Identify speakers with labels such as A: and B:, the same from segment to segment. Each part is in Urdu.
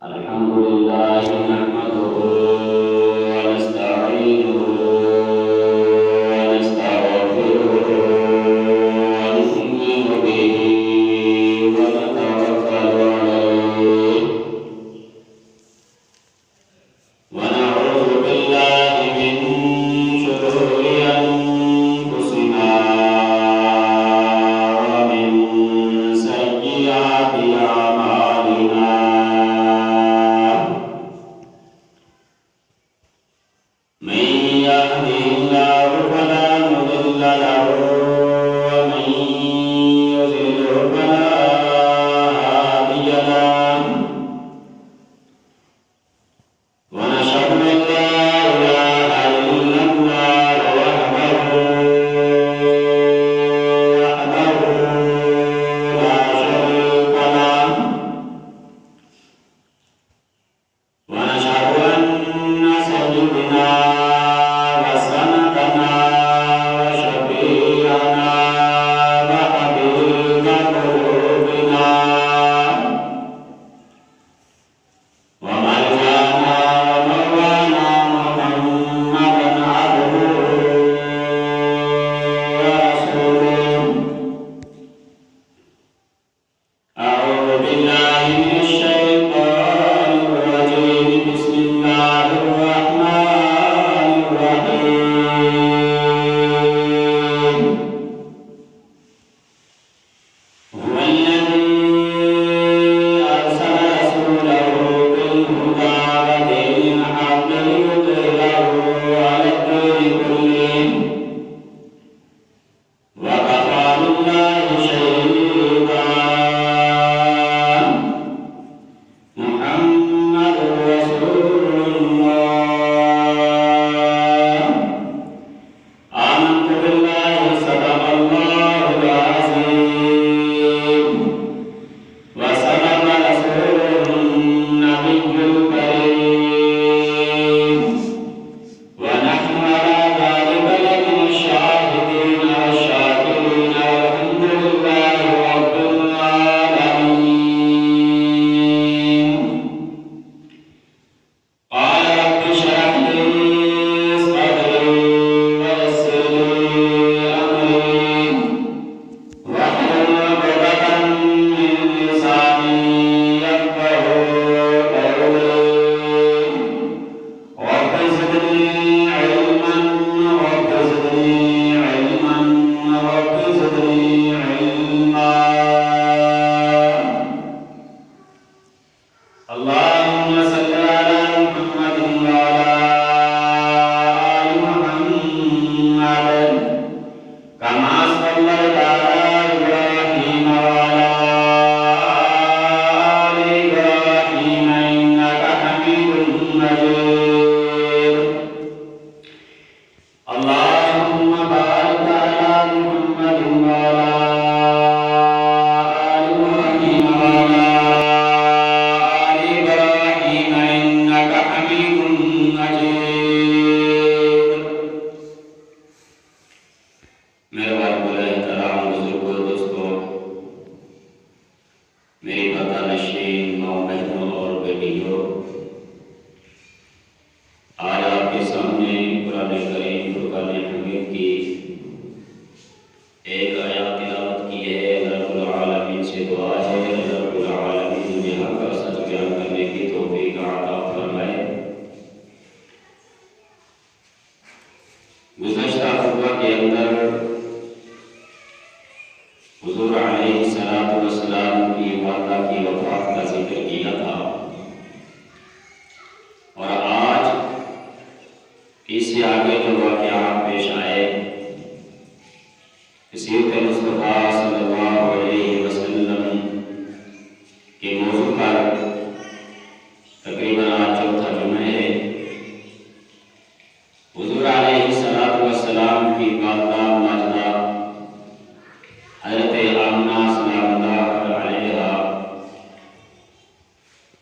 A: الحمد لله نحمده ونستعينه ونستغفره ونؤمن به ونتوكل عليه ونعوذ بالله من شرور أنفسنا ومن سيئات أعمالنا من يهده الله فلا مضل له ومن يضلل فلا هادي له ونشهد أن لا إله إلا الله وحده لا شريك له ونشهد أن سيدنا وسندنا وشفيعنا وحبيب قلوبنا وملجأنا ومولانا محمدا عبده ورسوله أعوذ بالله من الشيطان الرجيم بسم الله الرحمن الرحيم هو الذي أرسل رسوله بالهدى ودين الحق ليظهره على الدين كله وكفى بالله شهيدا محمد رسول الله آمنت بالله صدق الله العظيم وصدق رسوله النبي الكريم ونحن على ذلك لمن الشاهدين والشاكرين والحمد لله رب العالمين قال رب اشرح لي صدري ويسر لي أمري واحلل عقدة من لساني يفقهوا قولي رب زدني علما رب زدني علما رب زدني علما اللهم صل على محمد وعلى آل محمد كما صليت على إبراهيم وعلى آل إبراهيم إنك حميد مجيد اللهم بارك على محمد وعلى آل إبراهيم وعلى آل إبراهيم إنك حميد مجيد میرے والد احترام بزرگوں دوستوں میری پتہ نشین ماں بہنوں اور بیٹیوں آج آپ کے سامنے قرآن کریم فرقان حمید کی ایک آیات تلاوت کی ہے رب العالمین سے دعا ہے رب العالمین مجھے حق اور سچ بیان کرنے کی توفیق عطا فرمائے گزشتہ خطبہ کے اندر حضور علیہ السلام کی والدہ کی وفات کا ذکر کیا تھا اور آج اس سے آگے جو واقعات پیش آئے سیرت مصطفیٰ صلی اللہ علیہ وسلم کے موضوع پر تقریباً آج چوتھا جمعہ ہے حضور علیہ السلام کی والدہ ماجدہ حضرت آمنہ سلام اللہ علیہا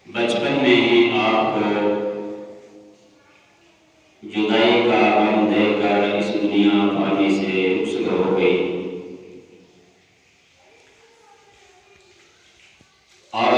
A: بچپن میں ہی آپ کو جدائی کا غم دے کر اس دنیا فانی سے رخصت ہو گئی اور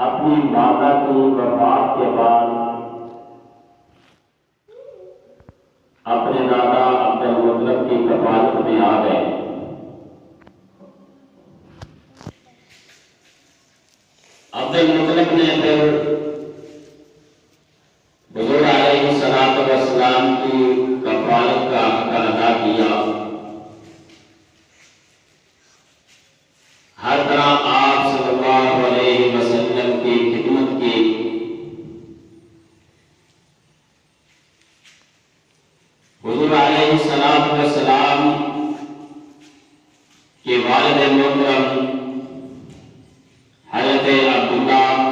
A: اپنی والدہ کی وفات کے بعد اپنے دادا عبد المطلب کی کفالت میں آ گئے۔ عبد المطلب نے پھر حضور علیہ السلام کی کفالت کا حق ادا کیا۔ ہر طرح آپ صلی اللہ علیہ وسلم کی خدمت کی۔ حضور علیہ السلام کے والد محترم حضرت عبداللہ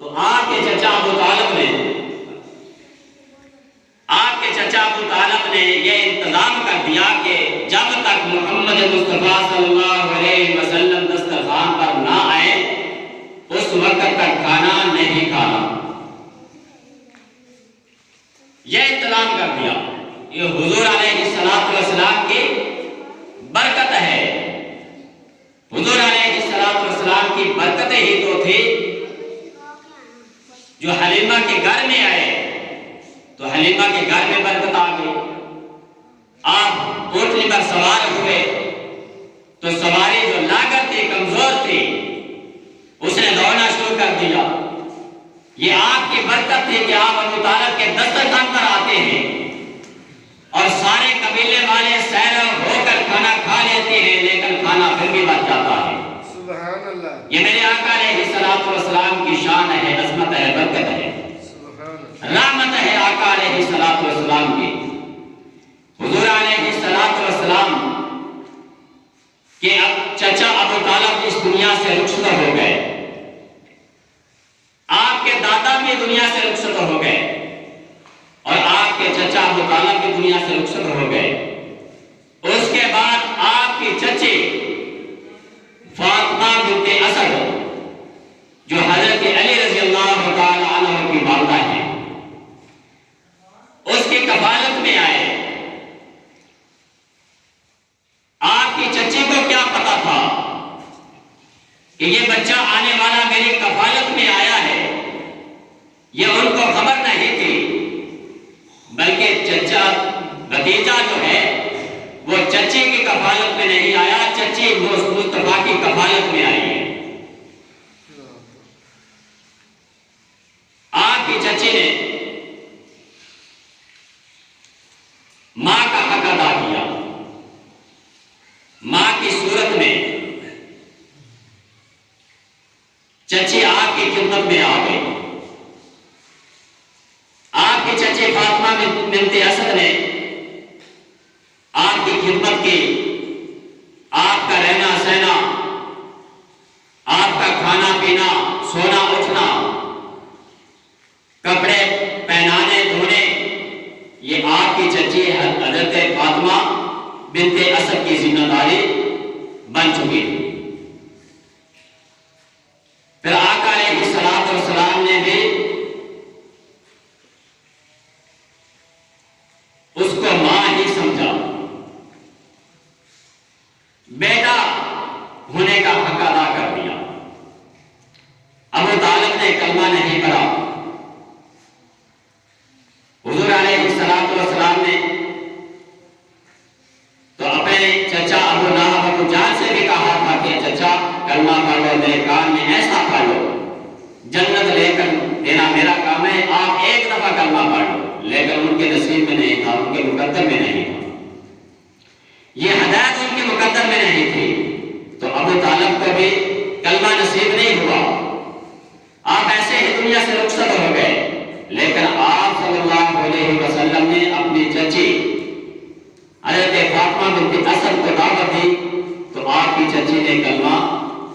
A: تو آپ کے چچا ابو طالب نے یہ انتظام کر دیا کہ جب تک محمد مصطفیٰ صلی اللہ علیہ وسلم دسترخوان پر نہ آئے اس وقت تک کھانا نہیں کھانا. یہ انتظام کر دیا. یہ حضور علیہ السلام کی برکت ہے. حضور علیہ السلام کی برکتیں ہی تو تھی جو حلیمہ کے گھر میں آئے تو حلیمہ کے گھر میں برکت آ گئی. آپ اونٹنی پر سوار ہوئے تو سواری جو لاغر تھی، کمزور تھی، اس نے دوڑنا شروع کر دیا. یہ آپ کی برکت تھی کہ آپ ابو طالب کے دسترخوان پر آتے ہیں اور سارے قبیلے والے سیر ہو کر کھانا کھا لیتے ہیں، لیکن کھانا پھر بھی بچ جاتا ہے.
B: سبحان اللہ.
A: یہ میرے آقا علیہ السلام کی شان ہے، عظمت ہے، برکت ہے، رحمت ہے آقا علیہ السلام کی. حضور علیہ السلام کہ اب چچا ابو طالب اس دنیا سے رخصت ہو گئے، آپ کے دادا بھی دنیا سے رخصت ہو گئے اور آپ کے چچا ابو طالب بھی دنیا سے رخصت ہو گئے. اس کے بعد آپ کی چچی فاطمہ بنت اسد جو حضرت علی رضی اللہ تعالی عنہ کی والدہ ہے، اس کی کفالت میں آئے. آپ کی چچی کو کیا پتا تھا کہ یہ بچہ آنے والا میری کفالت میں آیا ہے؟ یہ ان کو خبر نہیں تھی، بلکہ چچا بھتیجا جو ہے وہ چچی کی کفالت میں نہیں آیا، چچی مصطفیٰ کی کفالت میں آئی ہے. آپ کی چچی نے ماں کا حق ادا کیا. ماں کی صورت میں چچی آپ کی خدمت میں آ گئی. آپ کی چچی فاطمہ بنت اسد نے آپ کی خدمت کی. آپ کا رہنا سہنا، آپ کا کھانا پینا، سونا اٹھنا، کپڑے پہنانے دھونے، یہ آپ کی چچی حضرت فاطمہ بنت اسد کی ذمہ داری بن چکی تھی. پھر آقا علیہ السلام نے بھی اس کو ماں ہی سمجھا، بیٹا ہونے کا حق ادا کر دیا. ابو طالب نے کلمہ نہیں پڑھا. حضور علیہ السلام نے تو اپنے چچا ابو لہب ابو جہل سے بھی کہا تھا کہ چچا کلمہ پڑھ لو، میرے کان میں ایسا پڑھ لو، جنت لے کر دینا میرا کام ہے، آپ ایک دفعہ کلمہ پڑھ لو. لیکن ان کے نصیب میں نہیں تھا، ان کے مقدر میں نہیں تھا، یہ ہدایت ان کے مقدر میں نہیں تھی. تو ابو طالب کو بھی کلمہ نصیب نہیں ہوا. آپ ایسے ہی دنیا سے رخصت ہو گئے. لیکن آپ صلی اللہ علیہ وسلم نے اپنی چچی حضرت فاطمہ بنت اسد کو دعوت دی تو آپ کی چچی نے کلمہ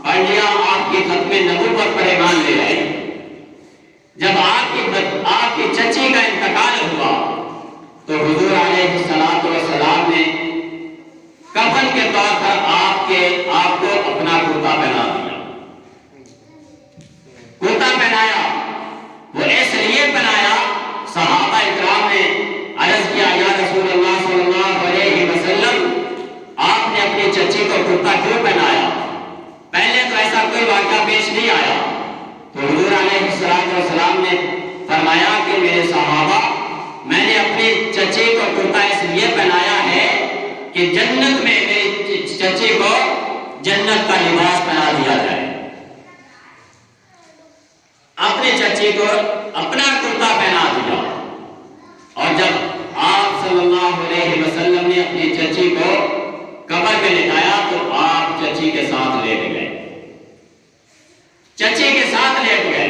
A: پڑھ لیا، آپ کی ختم نبوت پر ایمان لے آئی. جب آپ کی چچی کا انتقال ہوا تو حضور علیہ السلام نے کفن کے طور پر آپ کو اپنا کرتا پہنا دیا. کرتا پہنایا، وہ اس لیے پہنایا، صحابہ اکرام نے عرض کیا یا رسول اللہ صلی اللہ علیہ وسلم آپ نے اپنی چچی کو کرتا کیوں پہنایا؟ پہلے تو ایسا کوئی واقعہ پیش نہیں آیا. تو حضور علیہ السلام نے فرمایا کہ میرے صحابہ، میں نے اپنی چچی کو کرتا اس لیے پہنایا ہے کہ جنت میں میری چچی کو جنت کا لباس پہنا دیا جائے. اپنی چچی کو اپنا کرتا پہنا دیا. اور جب آپ صلی اللہ علیہ وسلم نے اپنی چچی کو قبر پہ لٹایا تو آپ چچی کے ساتھ لیٹ گئے. چچی کے ساتھ لیٹ گئے.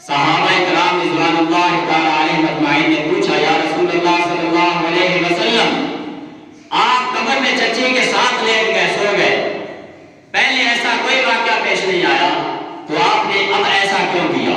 A: صحابہ کرام رضوان اللہ تعالی علیہم اجمعین نے پوچھا یا رسول اللہ صلی اللہ علیہ وسلم آپ قبر میں چچی کے ساتھ لیٹ گئے، سو گئے، پہلے ایسا کوئی واقعہ پیش نہیں آیا، تو آپ نے اب ایسا کیوں کیا؟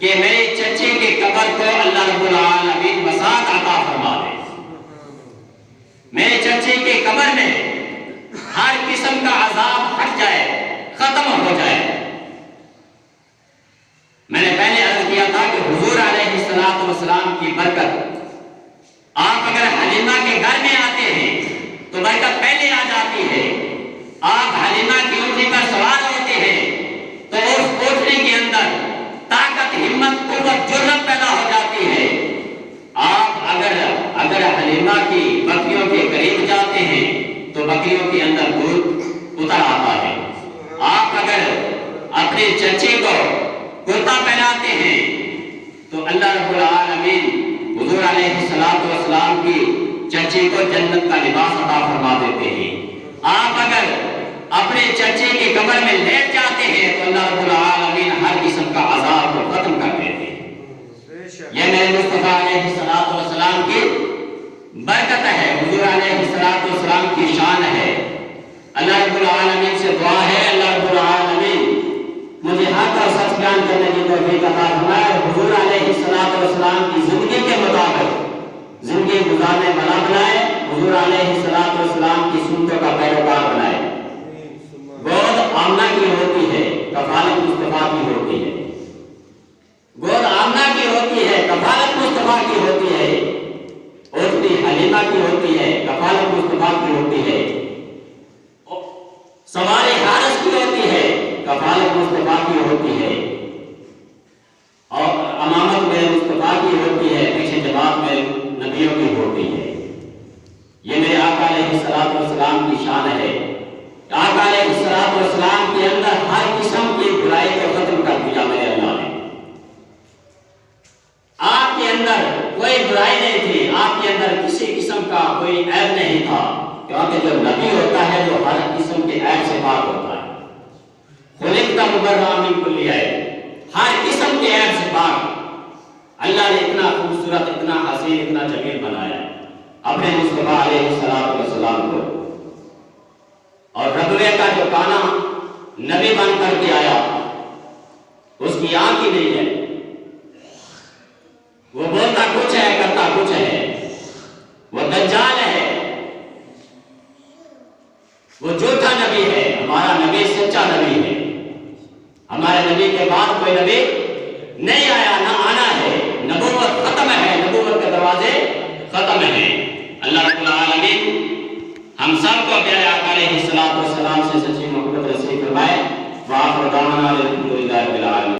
A: کہ میرے چچے کے قبر کو اللہ رب العالمین وسعت عطا فرما دے، میرے چچے کے قبر میں ہر قسم کا عذاب ہٹ جائے، ختم ہو جائے۔ میں نے پہلے عرض کیا تھا کہ حضور علیہ السلام کی برکت، آپ اگر حلیمہ کے گھر میں آتے ہیں تو برکت پہلے آ جاتی ہے۔ آپ حلیمہ کی اونٹنی پر سوار ہوتے ہیں تو اس اونٹنی کے اندر طاقت، ہمت، قوت، جرأت پیدا ہو جاتی ہے۔ آپ اگر حلیمہ کی بکریوں کے قریب جاتے ہیں تو بکریوں کے اندر دودھ اتر آتا ہے۔ آپ اگر اپنے چچے کو کرتا پہناتے ہیں تو اللہ رب العالمین حضور علیہ السلام کی چچے کو جنت کا لباس عطا فرما دیتے ہیں۔ آپ اگر اپنے چچے کی قبر میں لیٹ جاتے ہیں تو اللہ رب العالمین ہر قسم کا عذاب کو ختم کر دیتے ہیں۔ یہ میرے مصطفیٰ علیہ السلام کی برکت ہے، حضور علیہ السلام کی شان ہے۔ اللہ رب العالمین سے دعا ہے اللہ رب العالمین مجھے حق اور سچ بیان کرنے کی توفیق عطا فرمائے اور حضور علیہ السلام کی زندگی کے مطابق زندگی گزارنے والا بنائے، حضور علیہ السلام کی سنتوں کا پیروکار بنائے۔ گود آمنہ کی ہوتی ہے، کفالت مصطفیٰ کی ہوتی ہے۔ گود آمنہ کی ہوتی ہے، کفالت مصطفیٰ کی ہوتی ہے۔ اونٹنی حلیمہ کی ہوتی ہے، کفالت مصطفیٰ کی ہوتی ہے۔ سواری حارث کی ہوتی ہے، کفالت مصطفیٰ کی ہوتی ہے۔ اور امامت میرے مصطفیٰ کی ہوتی ہے، پیچھے جماعت میرے نبیوں کی ہوتی ہے۔ یہ میرے آقا علیہ السلام کی شان ہے۔ آقا علیہ السلام کے اندر ہر قسم کی برائی کو ختم کر دیا میرے اللہ نے۔ آپ کے اندر کوئی برائی نہیں تھی، آپ کے اندر کسی قسم کا کوئی عیب نہیں تھا، کیونکہ جو نبی ہوتا ہے وہ ہر قسم کے عیب سے پاک ہوتا ہے۔ خلقت مبرأ من کل عیب، ہر قسم کے عیب سے پاک اللہ نے اتنا خوبصورت، اتنا حسین، اتنا جمیل بنایا اپنے مصطفیٰ علیہ السلام کو۔ اور ربوے کا جو کانا نبی بن کر کے آیا اس کی آنکھ ہی نہیں ہے، وہ بولتا کچھ ہے کرتا کچھ ہے، وہ دجال ہے، وہ جھوٹا نبی ہے۔ ہمارا نبی سچا نبی ہے، ہمارے نبی کے بعد کوئی نبی نہیں آیا، نہ آنا ہے۔ نبوت ختم ہے، نبوت کے دروازے ختم ہیں۔ اللہ رب العالمین ہم سب کو پیارے آقا علیہ السلام سے سچی محبت نصیب فرمائے۔ وآخر دعوانا الحمدللہ رب العالمین۔